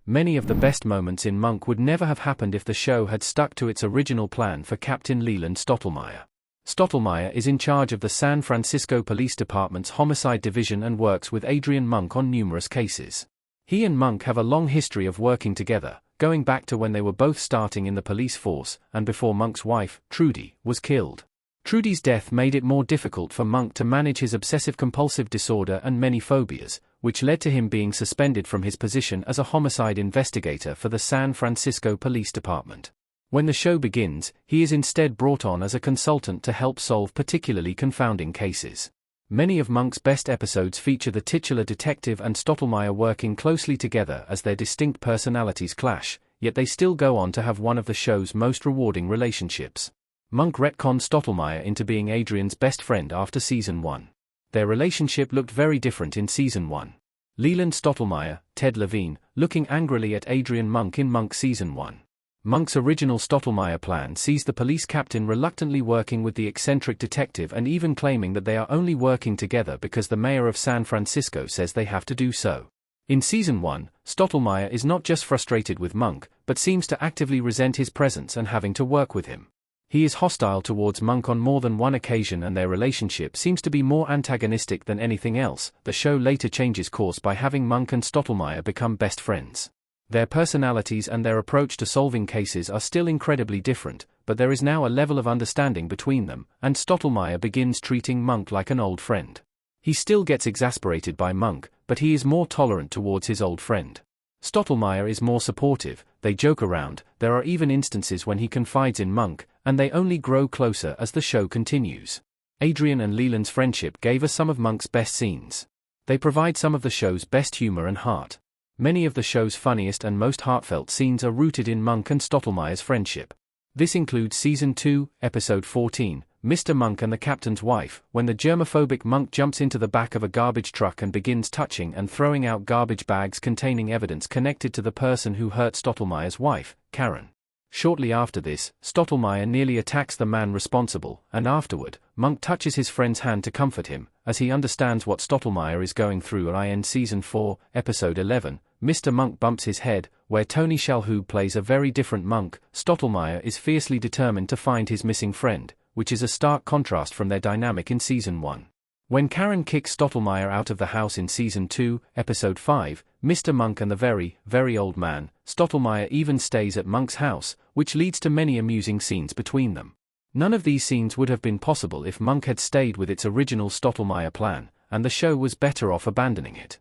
Many of the best moments in Monk would never have happened if the show had stuck to its original plan for Captain Leland Stottlemeyer. Stottlemeyer is in charge of the San Francisco Police Department's Homicide Division and works with Adrian Monk on numerous cases. He and Monk have a long history of working together, going back to when they were both starting in the police force, and before Monk's wife, Trudy, was killed. Trudy's death made it more difficult for Monk to manage his obsessive-compulsive disorder and many phobias, which led to him being suspended from his position as a homicide investigator for the San Francisco Police Department. When the show begins, he is instead brought on as a consultant to help solve particularly confounding cases. Many of Monk's best episodes feature the titular detective and Stottlemeyer working closely together as their distinct personalities clash, yet they still go on to have one of the show's most rewarding relationships. Monk retconned Stottlemeyer into being Adrian's best friend after Season 1. Their relationship looked very different in Season 1. Leland Stottlemeyer, Ted Levine, looking angrily at Adrian Monk in Monk Season 1. Monk's original Stottlemeyer plan sees the police captain reluctantly working with the eccentric detective and even claiming that they are only working together because the mayor of San Francisco says they have to do so. In Season 1, Stottlemeyer is not just frustrated with Monk, but seems to actively resent his presence and having to work with him. He is hostile towards Monk on more than one occasion, and their relationship seems to be more antagonistic than anything else. The show later changes course by having Monk and Stottlemeyer become best friends. Their personalities and their approach to solving cases are still incredibly different, but there is now a level of understanding between them, and Stottlemeyer begins treating Monk like an old friend. He still gets exasperated by Monk, but he is more tolerant towards his old friend. Stottlemeyer is more supportive, they joke around, there are even instances when he confides in Monk, and they only grow closer as the show continues. Adrian and Leland's friendship gave us some of Monk's best scenes. They provide some of the show's best humor and heart. Many of the show's funniest and most heartfelt scenes are rooted in Monk and Stottlemeyer's friendship. This includes Season 2, Episode 14, Mr. Monk and the Captain's Wife, when the germophobic Monk jumps into the back of a garbage truck and begins touching and throwing out garbage bags containing evidence connected to the person who hurt Stottlemeyer's wife, Karen. Shortly after this, Stottlemeyer nearly attacks the man responsible, and afterward, Monk touches his friend's hand to comfort him, as he understands what Stottlemeyer is going through. In Season 4, Episode 11, Mr. Monk bumps his head, where Tony Shalhoub plays a very different Monk. Stottlemeyer is fiercely determined to find his missing friend, which is a stark contrast from their dynamic in Season 1. When Karen kicks Stottlemeyer out of the house in Season 2, Episode 5, Mr. Monk and the Very, Very Old Man, Stottlemeyer even stays at Monk's house, which leads to many amusing scenes between them. None of these scenes would have been possible if Monk had stayed with its original Stottlemeyer plan, and the show was better off abandoning it.